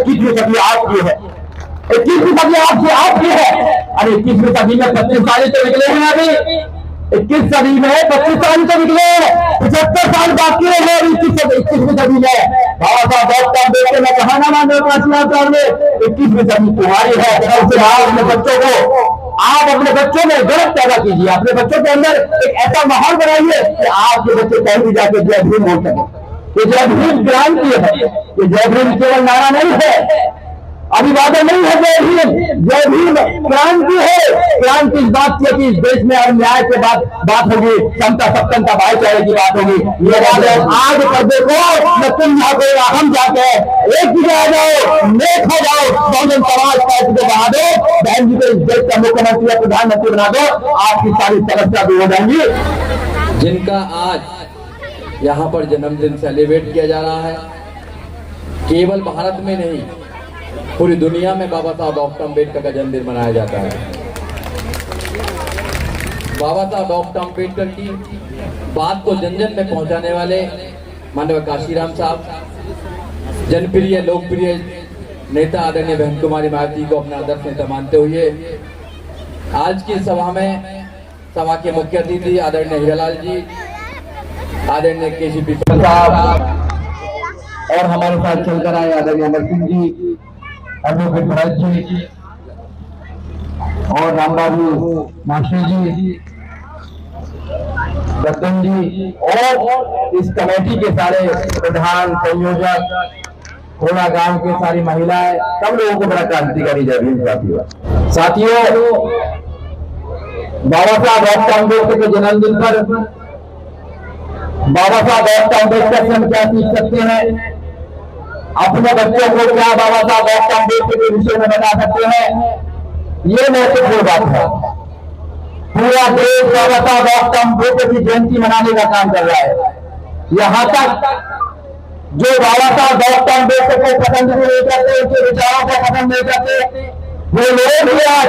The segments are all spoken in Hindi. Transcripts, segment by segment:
21वीं सदी आपकी है, 21वीं सदी आपकी है। अरे 21वीं सदी में 25 साल तो निकले हैं, अभी 21 सदी में 25 साल तो निकले, 75 साल बाकी है 21वीं सदी में। बाबा साहब डॉक्टर अम्बेडकर ने कहा ना मानव काशियां में 21वीं सदी तुम्हारी है। सबसे आप अपने बच्चों को, आप अपने बच्चों में गलत पैदा कीजिए, अपने बच्चों के अंदर एक ऐसा माहौल बनाइए कि आपके बच्चे कहीं भी जाके जय भीम हो सके। ये जय भीम क्रांति है, ये जय भीम केवल नारा नहीं है, अभिवादन नहीं है, जय भीम क्रांति है। क्रांति इस बात की है कि इस देश में अब न्याय के बात होगी, समता सत्ता भाईचारे की बात होगी। ये आज कर देखो न तुम जाके हम जाके एक जगह आ जाओ, नेक हो जाओ, बहुजन समाज पार्टी को बना दो, बहन जी को इस देश का मुख्यमंत्री या प्रधानमंत्री बना दो, आपकी सारी समस्या दूर हो जाएंगी। जिनका आज यहाँ पर जन्मदिन सेलिब्रेट किया जा रहा है, केवल भारत में नहीं पूरी दुनिया में बाबा साहब डॉक्टर अम्बेडकर का जन्मदिन मनाया जाता है। बाबा साहब डॉक्टर अम्बेडकर की बात को जन जन में पहुंचाने वाले माननीय काशीराम साहब, जनप्रिय लोकप्रिय नेता आदरणीय बहन कुमारी मायावती को अपना आदर्श नेता मानते हुए आज की सभा के मुख्य अतिथि आदरणीय हीरालाल जी, आदरणीय केसीपी साहब और हमारे साथ चलकर आए आदरणीय अमर सिंह जी, एडवोकेट भरत जी और रामबाबू मास्टर जी, रतन जी और इस कमेटी के सारे प्रधान संयोजक, खोड़ा गांव के सारी महिलाएं, सब लोगों को बड़ा क्रांतिकारी जय भीम साथियों। बाबा साहब डॉक्टर अम्बेडकर के जन्मदिन पर बाबा साहब डॉक्टर अम्बेडकर से हम क्या सीख सकते हैं, अपने बच्चों को क्या बाबा साहब डॉक्टर अम्बेडकर के विषय में बता सकते हैं, ये महत्वपूर्ण बात है। पूरा देश बाबा साहब डॉक्टर अम्बेडकर की जयंती मनाने का काम कर रहा है। यहाँ तक जो बाबा साहब डॉक्टर अम्बेडकर को पसंद नहीं करते, उनके विचारों को पसंद नहीं करते, वो लोग भी आज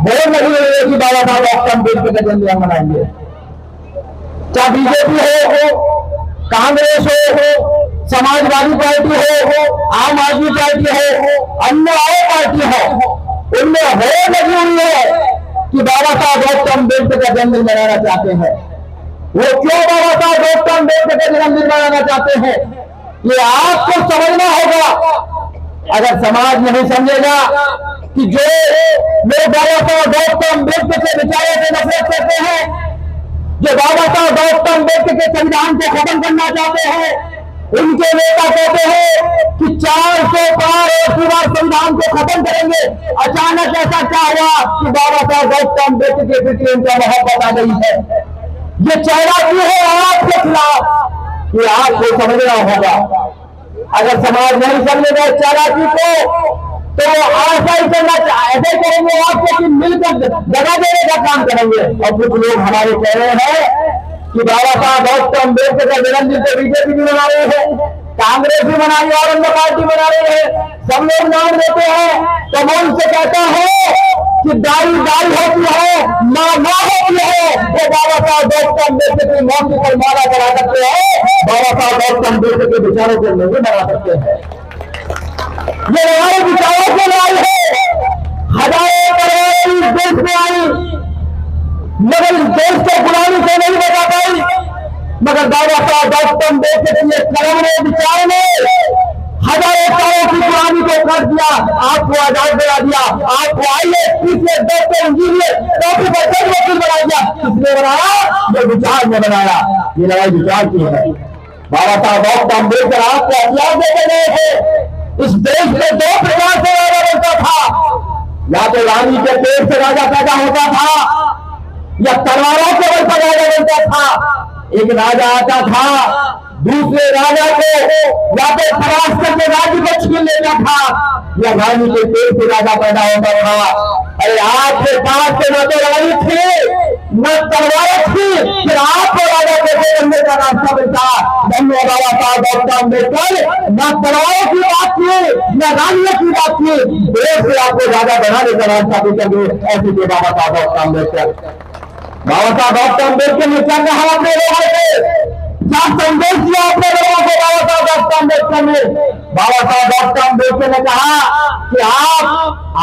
बोल नहीं रहे कि बाबा साहब डॉक्टर अम्बेडकर का जन्मदिन मनाएंगे। चाहे बीजेपी हो, कांग्रेस हो, समाजवादी पार्टी हो, आम आदमी पार्टी हो, अन्य और पार्टी हो, उनमें हो लगी हुई है कि बाबा साहब डॉक्टर अम्बेडकर का जन्मदिन मनाना चाहते हैं। वो क्यों बाबा साहब डॉक्टर अम्बेडकर का जन्मदिन मनाना चाहते हैं, ये आपको समझना होगा। अगर समाज नहीं समझेगा कि जो लोग बाबा साहब डॉक्टर अम्बेडकर के विचारों से नफरत करते हैं, जो बाबा साहब डॉक्टर अम्बेडकर के संविधान को खत्म करना चाहते हैं, उनके नेता कहते हैं कि 400 पार और पूरा संविधान को खत्म करेंगे। अचानक ऐसा क्या हुआ कि बाबा साहब डॉक्टर अम्बेडकर के प्रति उनका मोहब्बत आ गई है। ये चेहरा क्यों है आपके खिलाफ, ये आपको समझना होगा। अगर समाज नहीं समझेगा चालाकी को, तो ऐसा ही करना, ऐसे करेंगे आपको कि मिलकर जगह देने का काम करेंगे। और कुछ लोग हमारे कह रहे हैं कि बाबा साहब डॉक्टर अम्बेडकर का जन्मदिन तो बीजेपी भी मना रहे हैं, कांग्रेस भी मना रही है और अन्य पार्टी मना रही है, सब लोग नाम देते हैं। तो मैं उनसे कहता हूं कि दाई दाई होती है, मां मां होती है। वो बाबा साहब डॉक्टर अम्बेडकर की मौत पर माला करा सकते हैं, बाबा साहब डॉक्टर अम्बेडकर के विचारों को नहीं बना सकते हैं। ये हमारे विचारों के लड़ाई है। हजारों करोड़ देश में आई, मगर इस देश को गुलामी से नहीं बचा पाई। मगर बाबा साहब डॉक्टर अम्बेडकर के कलम ने, विचार ने हजारों सालों की गुलामी को कर दिया, आपको आजाद बना दिया, आपको IAS, PCS, doctor, engineer, doctor पर वकील बना दिया। किसने बनाया? ये विचार ने बनाया। ये लड़ाई विचार की है। बाबा साहब डॉक्टर अम्बेडकर आपको हथियार देते गए थे। इस देश में दो प्रकार से राजा बनता था, या तो रानी के पेट से राजा पैदा होता था, या तलवारों के बल पर राजा बनता था। एक राजा आता था, दूसरे राजा को या तो परास्त करके राज्य को छीन लेता था, या रानी के पेट से राजा पैदा होता था। अरे आपके पास से न तो रानी थी न तलवार थी, फिर आपको राजा के बनने का रास्ता मिलता। धन्यवाद बाबा साहब डॉक्टर अम्बेडकर, न तलवारों की बात थी न रानियों की बात थी, देश से आपको राजा बनाने का रास्ता भी कर ऐसे थे बाबा साहब डॉक्टर अम्बेडकर। बाबा साहब डॉक्टर अम्बेडकर ने क्या कहा अपने लोगों से? क्या संदेश दिया अपने लोगों को बाबा साहब डॉक्टर अम्बेडकर ने? बाबा साहब डॉक्टर अम्बेडकर ने कहा कि आप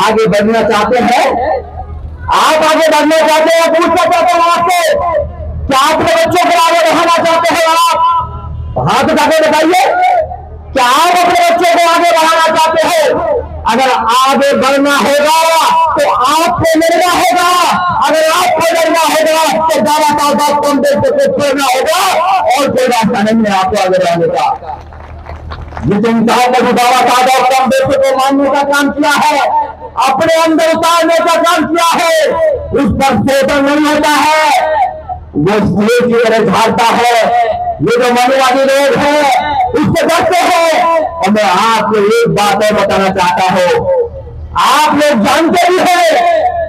आगे बढ़ना चाहते हैं, आप आगे बढ़ना चाहते हैं, पूछना चाहते हैं आपसे, क्या अपने बच्चों को आगे बढ़ाना चाहते हैं? आप हाथ उठा के बताइए, क्या आप अपने बच्चों को आगे बढ़ाना चाहते हैं? अगर आगे बढ़ना होगा तो आपको मिलना होगा, अगर आपको मिलना होगा तो बाबा साहब डॉक्टर अम्बेडकर को छोड़ना होगा, और कोई रास्ता नहीं है आपको आगे बढ़ने का। जिस इंसान ने भी बाबा साहब डॉक्टर अम्बेडकर को मानने का काम किया है, अपने अंदर उतारने का काम किया है, उस पर शोषण नहीं होता है, वो स्लेव की तरह झाड़ता है। ये जो मनुवादी लोग हैं उससे डरते हैं। और मैं आपको एक बात और बताना चाहता हूं, आप लोग जानते भी हैं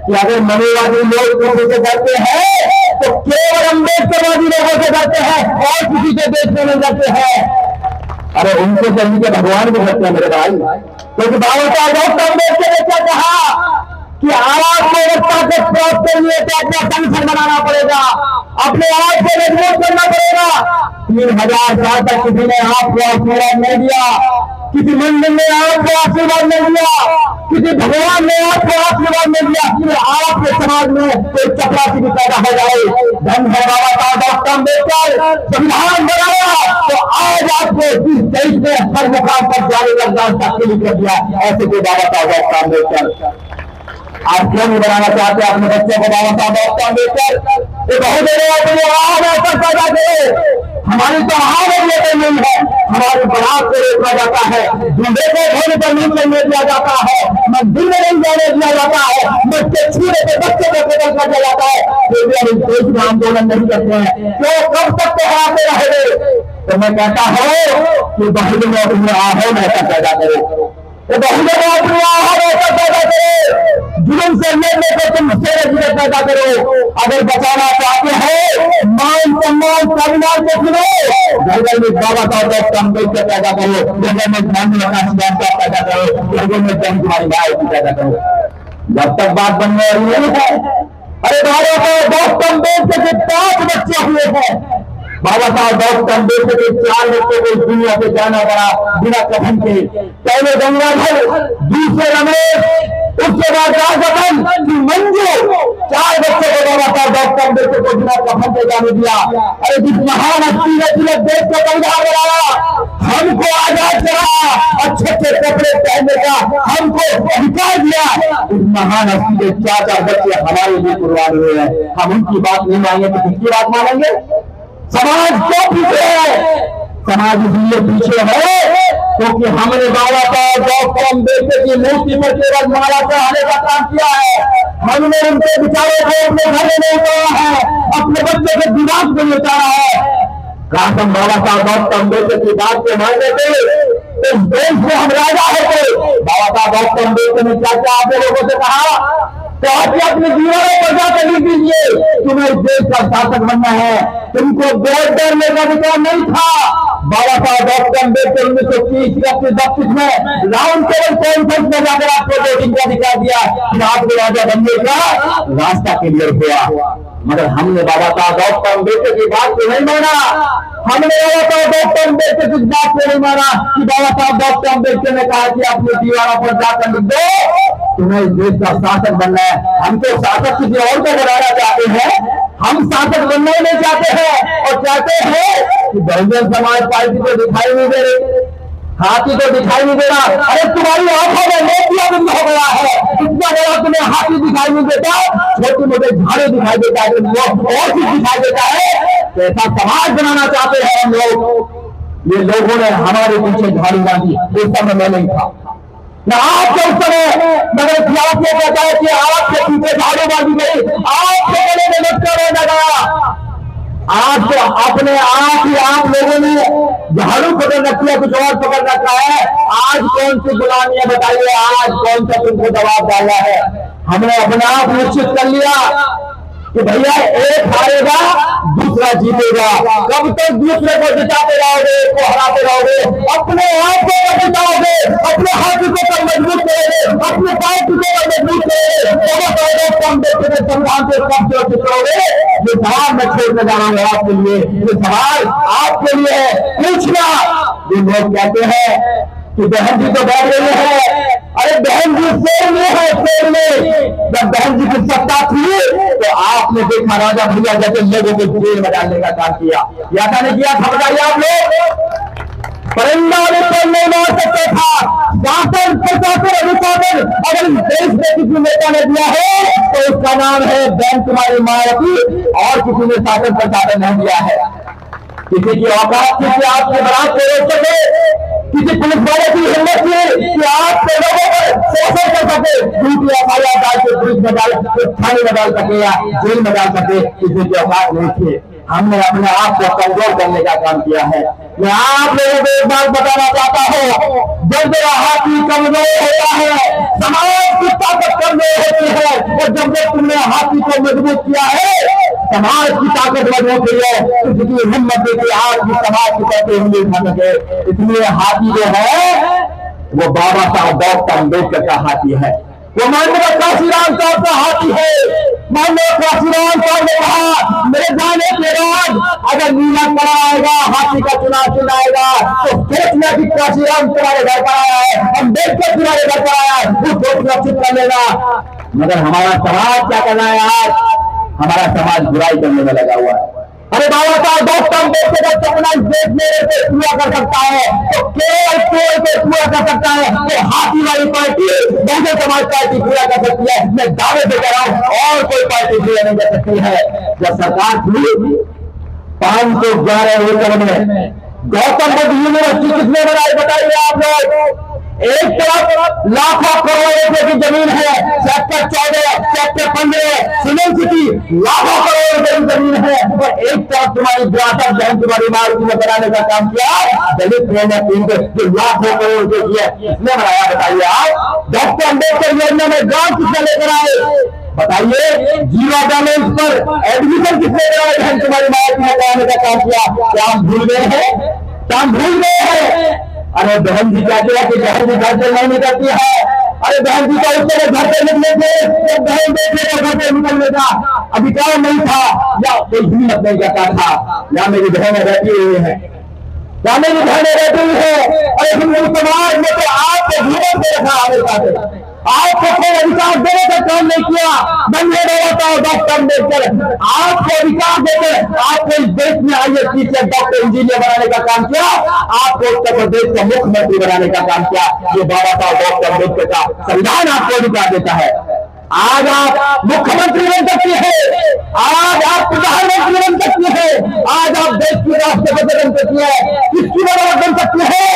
कि अगर मनुवादी लोग किसी से डरते हैं तो केवल अम्बेडकरवादी लोगों से डरते हैं और किसी से देश में नहीं डरते हैं। अरे उनसे तो उनके भगवान भी डरते हैं मेरे भाई, क्योंकि बाबा साहब डॉक्टर अम्बेडकर ने क्या कहा कि आपको व्यवस्था को प्राप्त करने तो अपना संगठन बनाना पड़ेगा, अपने आप को मजबूत करना पड़ेगा। 3000 साल तक किसी ने आपको आशीर्वाद नहीं दिया, किसी मंदिर ने आपको आशीर्वाद नहीं दिया, किसी भगवान ने आपको आशीर्वाद नहीं दिया कि आपके समाज में कोई चपरासी भी पैदा हो जाए। धन है बाबा साहब डॉक्टर अम्बेडकर, संविधान बनाया तो आज आपको इस देश में हर मुकाम पर जाने का रास्ता क्लियर कर दिया। ऐसे कोई बाबा साहब डॉक्टर अम्बेडकर आप क्यों नहीं बनाना चाहते अपने बच्चों को बाबा साहब डॉक्टर अम्बेडकर? ये बहुत देर अपनी आवाज ऐसा पैदा करे, हमारी तो आवाज नहीं है, हमारी बरात को रोका जाता है, दूल्हे को धोने पर नहीं चलने दिया जाता है, मंदिर में नहीं जाने दिया जाता है, बच्चे छूने पे बच्चे को कतल कर दिया जाता है। देश में आंदोलन नहीं करते हैं, क्यों? कब तक तो आते रहेंगे? तो मैं कहता हूँ कि बहुजन अपनी आहों में ऐसा पैदा करो, बहुजन अपनी आहों में ऐसा पैदा करो, जुल्म से लड़ने को तुम शेर पैदा करो। अगर बचाना चाहते हो मान सम्मान स्वाभिमान को सुनो, जंगल में बाबा साहब डॉक्टर अम्बेडकर पैदा करो, जंगल में गांधी का पैदा करो, जंगल में जंग कुमारी भाई की पैदा करो। जब तक बात बनने वाली नहीं है। अरे बाबा साहब डॉक्टर अम्बेडकर के 5 बच्चे हुए हैं, बाबा साहब डॉक्टर अम्बेडकर के 4 बच्चों को दुनिया से जाना पड़ा बिना कफन के। पहले गंगाधर, दूसरे रमेश, उसके बाद राजन, मंजू, 4 बच्चों को बाबा साहब डॉक्टर अम्बेडकर को बिना कफन के जाने दिया। अरे जिस महान हस्ती ने पूरे देश को संविधान बनाया, हमको आजाद करा, अच्छे अच्छे कपड़े पहनने का हमको अधिकार दिया, इस महान हस्ती के 4 बच्चे हमारे लिए कुर्बान हुए हैं। हम उनकी बात नहीं मानेंगे तो किसकी बात मानेंगे? समाज क्यों पीछे है? समाज इसलिए पीछे है क्योंकि हमने बाबा साहब डॉक्टर अम्बेडकर की मूर्ति पर केवल माला चढ़ाने का काम किया है। हमने उनके विचारों को अपने घर में नहीं उतारा है, अपने बच्चों के दिमाग में नहीं उतारा है। काश हम बाबा साहब डॉक्टर अम्बेडकर की बात को मान लेते, इस देश में हम राजा होते। बाबा साहब डॉक्टर अम्बेडकर ने क्या क्या आप लोगों से कहा? तो आप अपने दीवारों पर जाकर लिख दीजिए, तुम्हें इस देश का शासक बनना है, तुमको वोट देने का अधिकार नहीं था। बाबा साहब डॉक्टर अम्बेडकर 1930-32 में राउंड टेबल कॉन्फ्रेंस में जाकर आपको वोटिंग का अधिकार दिया, फिर आपको राजा बनने का रास्ता क्लियर हुआ। मगर हमने बाबा साहब डॉक्टर अम्बेडकर की बात को नहीं माना, हमने बाबा साहब डॉक्टर अम्बेडकर की बात को नहीं माना कि बाबा साहब डॉक्टर अम्बेडकर ने कहा कि अपनी दीवारों पर जाकर लिख दो तुम्हें इस देश का शासक बनना है। हम तो शासक किसी और को बनाना चाहते हैं, हम शासक बनना ही नहीं चाहते हैं। और चाहते हैं कि बहुजन समाज पार्टी को दिखाई नहीं दे रही, हाथी को दिखाई नहीं दे रहा। अरे तुम्हारी आंखों में मोतियाबिंद हो गया है, इतना बड़ा तुम्हें हाथी दिखाई नहीं देता, छोटे मोटे झाड़े दिखाई देता है, और चीज दिखाई देता है। तो ऐसा समाज बनाना चाहते हैं हम लोग। ये लोगों ने हमारे पीछे झाड़ी बांधी, उस समय मैं नहीं था न आपके उस समय, मगर इतिहास में कहता है कि आपके पीछे झाड़ू बांधी गई, आपके गले में लटका लगा। आज तो अपने आप ही आप लोगों ने झाड़ू पकड़ रखी है, कुछ और पकड़ रखा है। आज कौन सी गुलामी है बताइए? आज कौन सा तुमको दबाव डाला है? हमने अपने आप निश्चित कर लिया कि भैया एक हारेगा दूसरा जीतेगा। कब तक दूसरे को जिताते रहोगे, एक को हराते रहोगे? अपने आप को जिताओगे, अपने हाथी को मजबूत करोगे, अपने पार्टी को मजबूत करोगे, बाबा साहेब अम्बेडकर के संविधान से कब सुरक्षित करोगे? ये सवाल मैं छोड़ने जा रहा हूँ आपके लिए, ये सवाल आपके लिए है पूछना। ये लोग कहते हैं कि बहन जी तो बैठ गई है, अरे बहन जी शेर में है, शेर में। जब बहन जी की सत्ता थी तो आपने देखा राजा भैया जैसे लोगों को जेल में डालने का काम किया, या था नहीं किया था? बताइए आप लोग। परिंदा को नहीं मार सकते था, शासन प्रशासन अनुशासन अगर इस देश में किसी नेता ने दिया है तो उसका नाम है बहन कुमारी मायावती, और किसी ने शासन प्रशासन नहीं दिया है। किसी की औकात थी कि आपके बरात को रोक सके, किसी पुलिस वाले की हिम्मत थी कि आपके लोगों पर शोषण कर सके, झूठी एफआईआर डाल के पुलिस में डाल, थाने में डाल सके या जेल में डाल सके, किसी की औकात नहीं थी। हमने अपने आप को कमजोर करने का काम किया है। मैं आप लोगों को एक बात बताना चाहता हूँ, जब जरा हाथी कमजोर होता है, समाज की ताकत कमजोर होती है, और जब जब तुमने हाथी को मजबूत किया है, समाज की ताकत मजबूत हुई है, किसी की हिम्मत देखिए आज की समाज की तरफ उंगली उठा सके। इसलिए हाथी जो है वो बाबा साहब डॉक्टर अम्बेडकर का हाथी है, वो माननीय काशीराम साहब का हाथी है। माननीय काशीराम साहब ने कहा मेरे जाने के बाद अगर नीला पड़ा आएगा, हाथी का चुनाव चुनाएगा, तो सोचना कि काशीराम तुम्हारे घर पर आया है, अम्बेडकर तुम्हारे घर पर आया है, वो सोचना चुप कर लेगा। मगर हमारा समाज क्या कर रहा है? आज हमारा समाज बुराई करने में लगा हुआ है। अरे बाबा साहब डॉक्टर अम्बेडकर का सपना इस देश में पूरा कर सकता है तो केवल पूरा कर सकता है तो हाथी वाली पार्टी बहुजन समाज पार्टी पूरा कर सकती है। मैं दावे से कह रहा हूं और कोई पार्टी पूरा नहीं कर सकती है। जब सरकार थी 511 एकड़ में गौतम बुद्ध यूनिवर्सिटी किसने बनाई? बताइए आप लोग। एक तरफ लाखों करोड़ रुपए की जमीन है, सेक्टर 14 सेक्टर 15 सिमेंट सिटी लाखों करोड़ रुपए की जमीन है, और एक तरफ तुम्हारी विरासत बहन तुम्हारी मारुति में बनाने का काम किया दलित ट्रेनर जो लाखों करोड़ रुपए की है, किसने बनाया? बताइए आप। डॉक्टर अम्बेडकर योजना में गांव किसने लेकर आए? बताइए। जीरो बैलेंस पर एडमिशन किसने कराया? बहन तुम्हारी मारुति में कराने का काम किया। क्या हम भूल गए हैं? क्या हम भूल गए हैं? अरे बहन जी कहते हैं कि बहन जी घर से नहीं निकलती है। अरे बहन जी का उससे घर से निकले थे तो बहन बेटे को घर से निकलने का अधिकार नहीं था, या कोई हिम्मत नहीं करता था। या मेरी बहनें रहती हुई है, या मेरी बहनें रहती हुई है। अरे हिंदू समाज में तो आपको हिम्मत से रखा हमेशा, आपको कोई अधिकार देने का काम नहीं किया। बंदे डॉक्टर अम्बेडकर आपको अधिकार देकर आपको इस देश में आईएएस टीचर डॉक्टर इंजीनियर बनाने का काम किया, आपको उत्तर प्रदेश का मुख्यमंत्री बनाने का काम किया। ये बाबा साहब डॉक्टर अम्बेडकर का संविधान आपको अधिकार देता है। आज आप मुख्यमंत्री बन सकती है, आज आप प्रधानमंत्री बन सकती है, आज आप देश की राष्ट्रपति बन सकती है। किसकी वजह बन सकती है?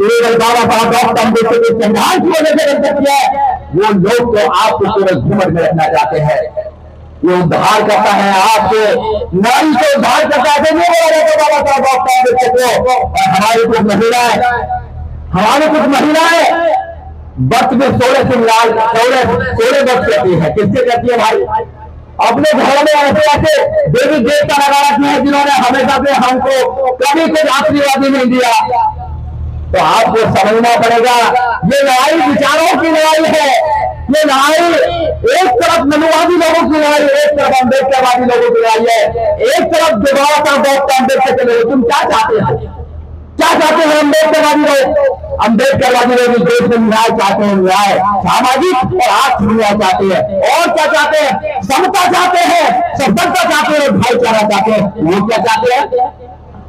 केवल बाबा साहब डॉक्टर अम्बेडकर के संविधान की वजह से बन सकती है। वो लोग तो आपको केवल घूमट में रखना चाहते हैं। ये उद्धार करता है आपके नारी को उद्धार करता है। बाबा साहब डॉक्टर अम्बेडकर को। और हमारी कुछ महिलाएं वक्त में सोलह वक्त करती है। किससे करती है भाई? अपने घरों में ऐसे ऐसे देवी देवता लगा रखे हैं जिन्होंने हमेशा से हमको कभी कुछ आशीर्वाद नहीं दिया। तो आपको समझना पड़ेगा ये लड़ाई विचारों की लड़ाई है। ये लड़ाई एक तरफ मनुवादी लोगों की लड़ाई, एक तरफ अम्बेडकरवादी लोगों की लड़ाई है। एक तरफ बाबा साहब डॉक्टर अम्बेडकर के लोग, तुम क्या चाहते हैं? क्या चाहते हैं अम्बेडकरवादी लोग? अम्बेडकरवादी लोग इस देश में न्याय चाहते हैं, न्याय सामाजिक और आर्थिक न्याय चाहते हैं। और क्या चाहते हैं? समता चाहते हैं, सफलता चाहते हैं, भाईचारा चाहते हैं। वो क्या चाहते हैं?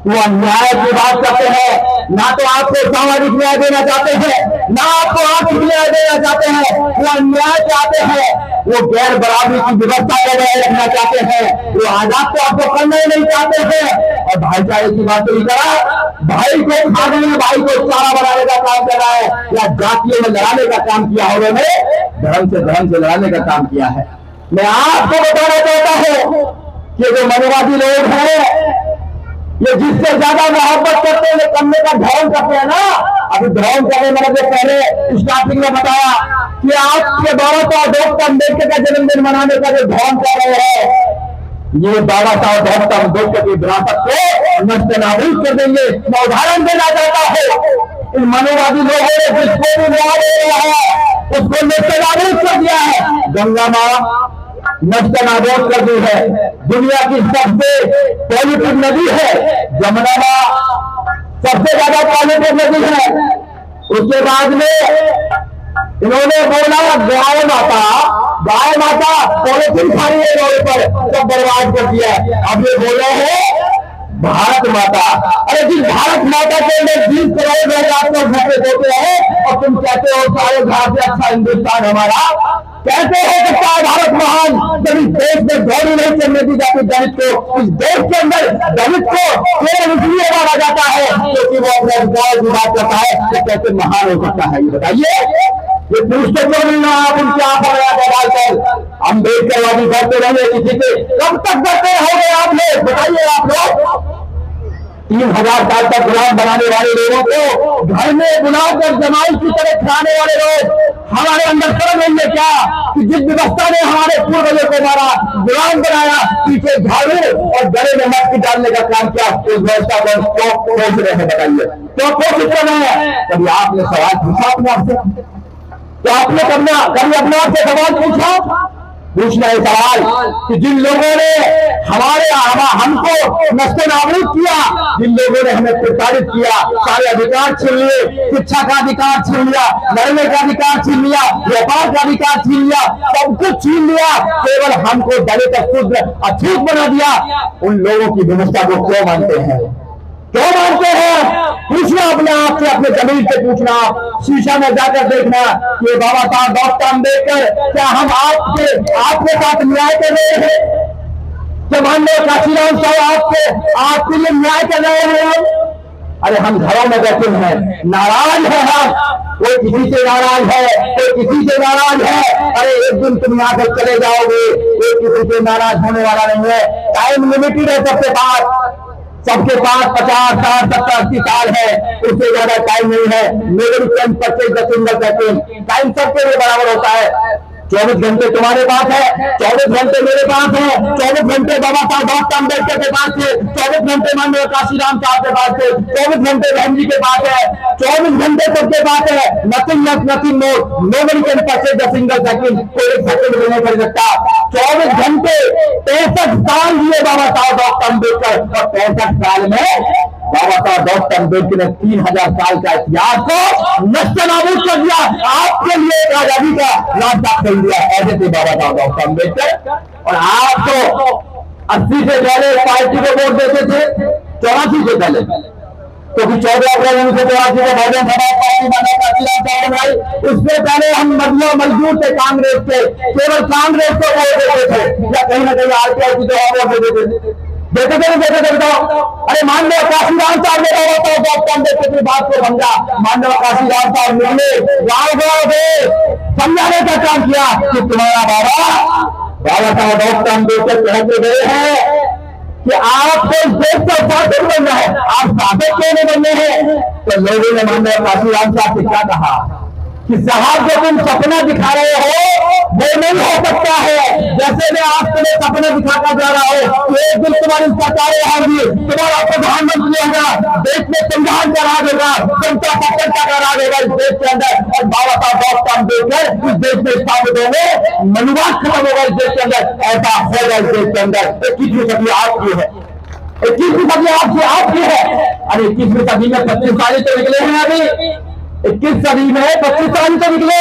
वो अन्याय की बात करते हैं। ना तो आपको सामाजिक न्याय देना चाहते हैं, ना आपको आर्थिक न्याय देना चाहते हैं। वो अन्याय चाहते हैं, वो गैर बराबरी की व्यवस्था को बनाए रखना चाहते हैं, वो आजाद को आपको करना ही नहीं चाहते हैं। और भाईचारे की बात नहीं करा, भाई को खाने में भाई को चारा बनाने का काम कर रहा है, या जातियों में लड़ाने का काम किया है। उन्होंने धर्म से लड़ाने का काम किया है। मैं आपको बताना चाहता हूं कि जो मनुवादी लोग हैं ये जिससे ज्यादा मोहब्बत करते हैं, करने का धर्म करते हैं ना। अभी धर्म करने मैंने जो पहले स्टार्टिंग में बताया कि आपके बाबा साहब डॉक्टर अम्बेडकर का जन्मदिन मनाने का जो धर्म कर रहे हैं, ये बाबा साहब डॉक्टर अम्बेडकर की विरासत को नष्ट नाबूद कर देंगे। मैं उदाहरण देना चाहता हूँ, इन मनोवादी लोगों ने जिसको भी न्याय दे रहा है उसको नष्ट नाबूद कर दिया है। गंगा माँ नष्ट नाबूद कर दी है। दुनिया की सबसे पॉल्यूटेड नदी है जमुना माँ, सबसे ज्यादा पॉल्यूटेड नदी है। उसके बाद में इन्होंने बोला गाय माता पॉलिथीन खाई है रोड पर, सब बर्बाद कर दिया। अब ये बोले हैं भारत माता। अरे जिस भारत माता के अंदर 20 करोड़ लोग आपको घर देते हैं और तुम कहते हो सारे घर से अच्छा हिंदुस्तान हमारा। कैसे हो सकता है भारत महान जब इस देश में गोली नहीं चलने दी जाती दलित को? इस देश के अंदर दलित को केवल इसलिए माना जाता है क्योंकि वो अपने अधिकार की बात करता है। तो कैसे महान हो सकता है ये बताइए? ये पूछते क्यों नहीं ना आप उनके आप डालकर अम्बेडकरवादी करते रहे किसी के? कब तक करते रहोगे आप लोग? बताइए आप लोग। 3000 साल तक गुलाम बनाने वाले लोगों को घर में बुलाकर जमाई की तरह खाने वाले लोग हमारे अंदर शर्म नहीं है क्या कि जिस व्यवस्था ने हमारे पूर्वजों को मारा, गुलाम बनाया, पीछे झाड़ू और गले में मक्खी डालने का काम किया, उस व्यवस्था को क्यों सोच रहे हैं? बताइए क्यों कोशिश कर रहे हैं? कभी आपने सवाल पूछा अपने आप से? तो आपने कभी अपने आप से सवाल पूछना है सवाल कि जिन लोगों ने हमको नष्ट नाबूद किया, जिन लोगों ने हमें प्रताड़ित किया, सारे अधिकार छीन लिए, शिक्षा का अधिकार छीन लिया, लड़ने का अधिकार छीन लिया, व्यापार का अधिकार छीन लिया, सब कुछ छीन लिया, केवल हमको दलित शूद्र अछूत बना दिया। उन लोगों की व्यवस्था को क्यों मानते हैं? क्यों मानते हैं? पूछना अपने आप से, अपने जमीन से पूछना, शीशा में जाकर देखना कि बाबा साहब डॉक्टर अम्बेडकर क्या हम आपके साथ न्याय कर रहे हैं? क्या माननीय काशीराम साहब आपके लिए न्याय कर रहे हैं? अरे हम घरों में बैठे हैं, नाराज है हम, कोई किसी से नाराज है, कोई किसी से नाराज है। अरे एक दिन तुम यहाँ से चले जाओगे, कोई किसी से नाराज होने वाला नहीं है। टाइम लिमिटेड है सबके पास 50, 60, 70, 80 साल है, उससे ज्यादा टाइम नहीं है। मेरे टाइम टाइम सबके लिए बराबर होता है। 24 घंटे तुम्हारे पास है, 24 घंटे मेरे पास है, 24 घंटे बाबा साहब डॉक्टर अम्बेडकर के पास थे, 24 घंटे माननीय काशीराम साहब के पास थे, 24 घंटे बहन जी के पास है, 24 घंटे सबके पास है। Nothing less nothing more, nobody can purchase a single second, कोई एक सेकंड भी नहीं कर सकता। 24 घंटे 65 साल दिए बाबा साहब डॉक्टर अम्बेडकर, और 65 साल में बाबा साहब डॉक्टर अम्बेडकर ने 3000 साल का इतिहास को नष्ट नाबूद कर दिया। आपके लिए एक आजादी का रास्ता खोल दिया। ऐसे थे बाबा साहब डॉक्टर अम्बेडकर। और आप तो 80 से पहले पार्टी को वोट देते थे, 84 से पहले, क्योंकि 14 अप्रैल 1984 को बहुजन समाज पार्टी बना काशीराम साहब भाई। उससे पहले हम मजदूर थे कांग्रेस के, केवल कांग्रेस को वोट देते थे, या कहीं ना कहीं आरपीआई की तो वोट देते थे। देते बताओ। अरे माननीय काशीराम साहब ने बाबा साहब डॉक्टर अम्बेडकर की बात को समझा। माननीय काशीराम साहब मिलने गाँव में समझाने का काम किया कि तुम्हारा बाबा साहब डॉक्टर अम्बेडकर कहते गए हैं कि आपको इस देश का शासक बनना है, आप शासक क्यों नहीं बनने हैं? तो लोगों ने माननीय काशीराम साहब से क्या कहा कि साहब जो तुम सपना दिखा रहे हो वो नहीं हो सकता है। जैसे मैं आज तुम्हें सपने दिखाता जा रहा हूँ, एक दिन तुम्हारी सरकारें आएंगी, तुम्हारा प्रधानमंत्री होगा, देश में संविधान का राज होगा, जनता सत्ता का राज होगा इस देश के अंदर, और बाबा साहब डॉक्टर अम्बेडकर इस देश में स्थापित होंगे, मनुवाद खत्म होगा इस देश के अंदर। ऐसा होगा इस देश के अंदर। 21वीं सदी आपकी है, 21वीं सदी आपकी है। अरे 21वीं सदी में 25 साल तो निकले हैं अभी, 21 सदी में 25 साल तो निकले,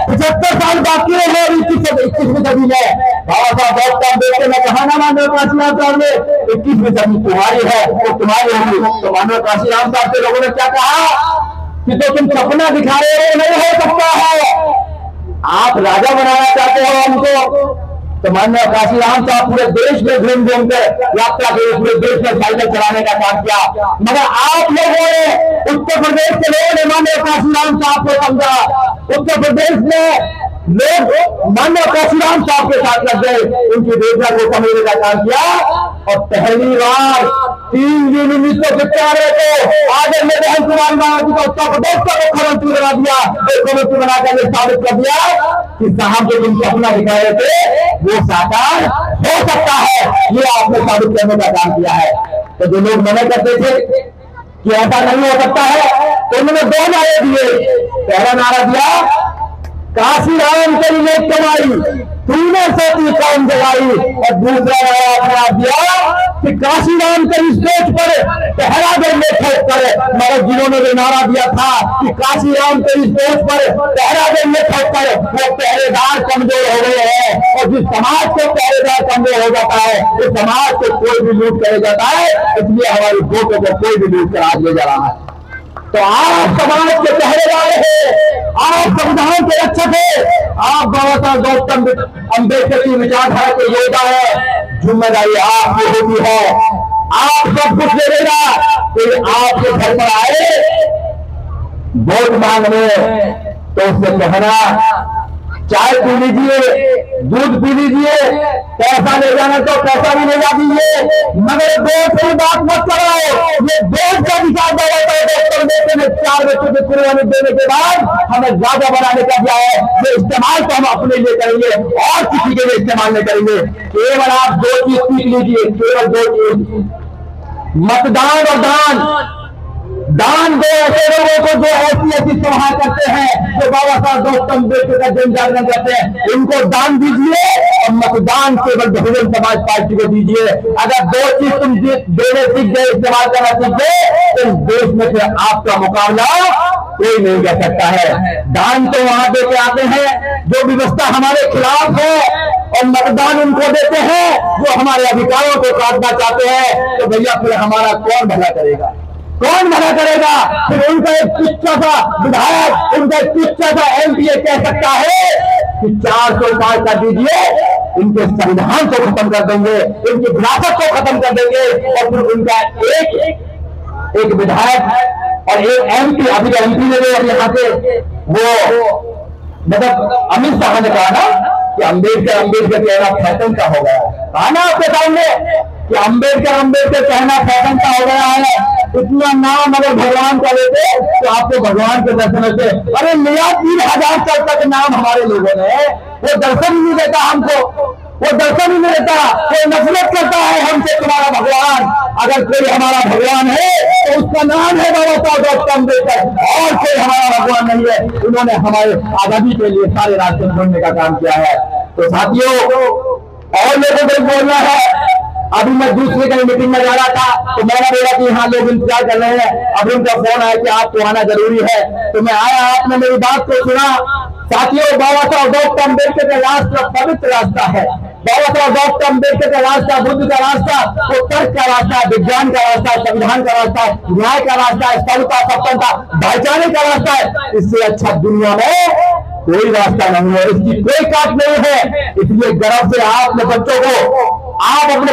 75 साल बाकी है 21वीं सदी में। बाबा साहब डॉक्टर अम्बेडकर ने कहा ना माननीय काशीराम साहब ने, 21वीं सदी तुम्हारी है, वो तुम्हारी होगी। तो माननीय काशीराम साहब से लोगों ने क्या कहा कि तो तुम सपना दिखा रहे हो, नहीं हो सकता है, आप राजा बनाना चाहते हो हमको। तो माननीय काशीराम साहब पूरे देश में घूम कर यात्रा के पूरे देश में साइकिल चलाने का काम किया, मगर आप लोगों ने, उत्तर प्रदेश के लोगों ने माननीय काशीराम साहब को समझा। उत्तर प्रदेश में लोग माननीय काशीराम साहब के साथ लग गए, उनकी बेटा को समझने का काम किया, और पहली बार 3 जून 1995 को आदरणीय बहन कुमारी मायावती को उत्तर प्रदेश का मुख्यमंत्री बना दिया, मुख्यमंत्री बनाकर साबित कर दिया कि साहब जो जिन सपना दिखा रहे थे वो साकार हो सकता है। ये आपने साबित करने का काम किया है। तो जो लोग मना करते थे कि ऐसा नहीं हो सकता है, तो उन्होंने 2 नारे दिए। पहला नारा दिया काशीराम तेरी नेक कमाई, तूने सोची कौन जगाई, और दूसरा आपने आप दिया कि काशीराम के स्टेज पर पहरा देने ठोक कर, मगर जिन्होंने भी नारा दिया था कि काशीराम के स्टेज पर पहरा देने ठोक कर, वो पहरेदार कमजोर हो गए हैं। और जिस समाज को पहरेदार कमजोर हो जाता है उस समाज को कोई भी लूट कर जाता है, इसलिए हमारी वोटों को कोई भी लूट कर आज ले जा रहा है। तो आप समाज के पहरेदार हैं, आप संविधान के रक्षक हैं, आप बाबा साहब गौतम अम्बेडकर की विचारधारा के योद्धा है। जिम्मेदारी आपकी होती है, आप सब कुछ ले लेगा। कोई आपके घर पर आए वोट मांगने तो उससे कहना चाय पी लीजिए, दूध पी लीजिए, पैसा ले जाना तो पैसा भी ले जा दीजिए, मगर वोट की बात मत कराओ। ये वोट का विचार ने 4 बच्चों को कुर्बानी देने के बाद हमें ज्यादा बनाने का दिया है। ये इस्तेमाल तो हम अपने लिए करेंगे और किसी के लिए इस्तेमाल नहीं करेंगे। केवल आप 2 चीज सीख लीजिए, केवल 2 चीज, मतदान और दान। दान दो ऐसे लोगों को जो ऐसी सभा करते हैं, जो बाबा साहब गौतम अम्बेडकर का जन जागरण करते हैं, उनको दान दीजिए और मतदान केवल बहुजन समाज पार्टी को दीजिए। अगर 2 चीज तुम देने सीख गए, इस्तेमाल करना सीख गए, तो इस देश में फिर आपका मुकाबला कोई नहीं कर सकता है। दान तो वहां दे के आते हैं जो व्यवस्था हमारे खिलाफ है, और मतदान उनको देते हैं जो हमारे अधिकारों को काटना चाहते हैं। तो भैया फिर हमारा कौन भला करेगा, कौन भला करेगा? फिर उनका एक तुच्छ सा विधायक, उनका एक तुच्छ सा एमपी कह सकता है कि 400 पार कर दीजिए, इनके संविधान को खत्म कर देंगे, इनकी विरासत को खत्म कर देंगे। और फिर उनका एक विधायक और एक एमपी, अभी एमपी ने यहाँ से वो मतलब अमित शाह ने कहा ना कि अम्बेडकर कहना फैशन का हो गया। कहा ना आपके सामने कि अम्बेडकर कहना फैशन का हो गया है। इतना नाम अगर भगवान का लेते तो आपको भगवान के दर्शन होते। अरे मियाँ 3000 साल तक नाम हमारे लोगों ने, वो दर्शन ही नहीं देता हमको, वो दर्शन ही नहीं देता। कोई नफरत करता है हमसे, तुम्हारा भगवान। अगर कोई हमारा भगवान है तो उसका नाम है बाबा साहब डॉक्टर अम्बेडकर, और कोई हमारा भगवान नहीं है। उन्होंने हमारे आजादी के लिए सारे रास्ते ढूंढने का काम किया है। तो साथियों, और लोगों को बोलना है। अभी मैं दूसरी कहीं मीटिंग में जा रहा था तो मैंने बोला कि यहाँ लोग इंतजार कर रहे हैं। अभी उनका फोन आया कि आपको आना जरूरी है, तो मैं आया, आपने मेरी बात को सुना। साथियों, बाबा साहब डॉक्टर अम्बेडकर का रास्ता पवित्र रास्ता है। बाबा साहब डॉक्टर अम्बेडकर का रास्ता, बुद्ध का रास्ता, वो तर्क का रास्ता, विज्ञान का रास्ता, संविधान का रास्ता, न्याय का रास्ता, समता, सत्ता, भाईचारे का रास्ता है। इससे अच्छा दुनिया में कोई रास्ता नहीं है, इसकी कोई काट नहीं है। इसलिए गर्व से आप अपने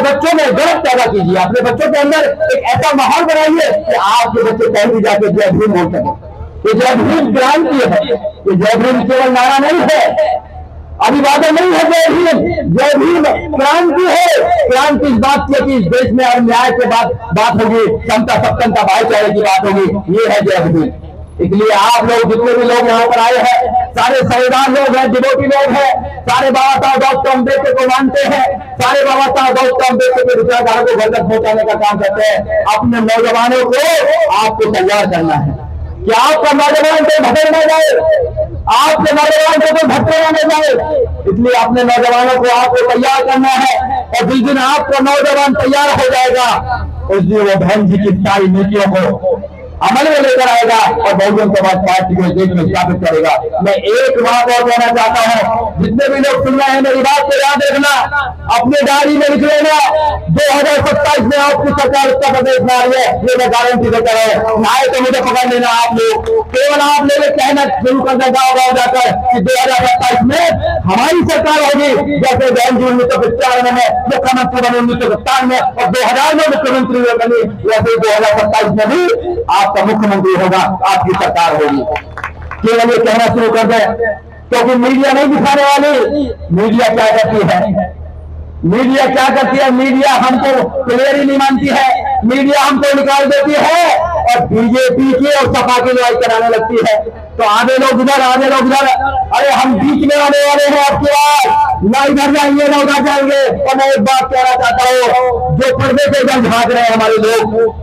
बच्चों में गर्व पैदा कीजिए, अपने बच्चों के अंदर एक ऐसा माहौल बनाइए कि आपके बच्चे कहीं भी जाके जय भीम बोल सके। ये जय भीम क्रांति है, ये जय भीम केवल नारा नहीं है, अभिवादन नहीं है। जय भीम क्रांति है। क्रांति इस बात की है कि इस देश में अब न्याय के बात होगी, समता, सत्ता, भाईचारे की बात होगी। ये है जय भीम। इसलिए आप लोग जितने भी लोग यहाँ पर आए हैं, सारे संविधान लोग हैं, डिवोटी लोग हैं, सारे बाबा साहब डॉक्टर अम्बेडकर को मानते हैं, सारे बाबा साहब डॉक्टर अम्बेडकर के विचारधारा को घर तक पहुंचाने का काम करते हैं। अपने नौजवानों को आपको तैयार करना है कि आपका नौजवान को भटक न जाए, आपके नौजवान को कोई भटकेगा न जाए। इसलिए अपने नौजवानों को आपको तैयार करना है, और जिस दिन आपका नौजवान तैयार हो जाएगा उस दिन वो बहन जी की सारी नीतियों को अमल में लेकर आएगा और बहुजन समाज पार्टी को देश में स्थापित करेगा। मैं एक बात और कहना चाहता हूँ, जितने भी लोग सुन रहे हैं मेरी बात को याद रखना, अपने डायरी में लिख लेना, 2027 में आपकी सरकार उत्तर प्रदेश में आ रही है, ये मैं गारंटी देता है। नाए तो मुझे पकड़ लेना आप लोग, केवल आप लोग कहना शुरू कर दें गाँव गाँव जाकर कि 2027 में हमारी सरकार होगी। जैसे बहन जी 1995 में मुख्यमंत्री बने, 1997 में, और 2000 में मुख्यमंत्री बनी, वैसे 2027 में भी आपका मुख्यमंत्री होगा, आपकी सरकार होगी। केवल ये कहना शुरू कर दे, क्योंकि मीडिया नहीं दिखाने वाली। मीडिया क्या करती है? मीडिया हमको क्लियर ही नहीं मानती है। मीडिया हमको निकाल देती है और बीजेपी की और सपा की लड़ाई कराने लगती है। तो आधे लोग इधर, आधे लोग इधर। अरे हम बीच में आने वाले हैं आपके बाद, ना इधर जाएंगे ना उधर जाएंगे। और मैं एक बात कहना चाहता हूँ, जो पर्दे पे इधर झांक रहे हैं हमारे लोग,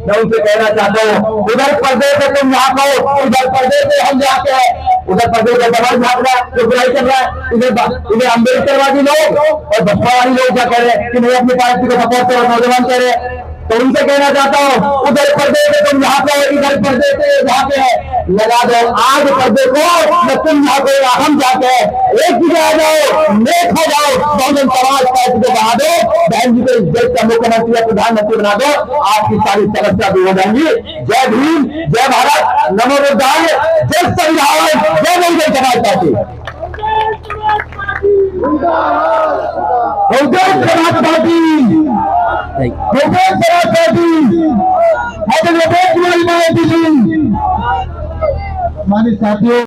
मैं उनसे कहना चाहता हूँ, उधर पर्दे पे तुम झांको, इधर पर्दे पे हम झांके हैं। उधर पर्दे पे दबाव झांक रहा है, जो बुराई कर रहा है। इधर अम्बेडकरवादी लोग और बसपा वाली लोग क्या कह रहे हैं कि नहीं अपनी पार्टी को सपोर्ट करो, नौजवान कह रहे हैं। तो उनसे कहना चाहता हूँ, उधर पर्दे पे तुम झांको, इधर पर्दे पे झांके लगा दो। आज पर्दे को न तुम झांको या हम झांके, एक जगह आ जाओ, नेक हो जाओ, बहुजन समाज पार्टी को बना दो, बहन जी को इस देश का मुख्यमंत्री या प्रधानमंत्री बना दो, आपकी सारी समस्या दूर हो जाएंगी। जय भीम, जय भारत, नमो बुद्धाय, जय संविधान, जय Bahujan Samaj party. Bahujan Samaj party, Bahujan Samaj party, माननीय साथियों।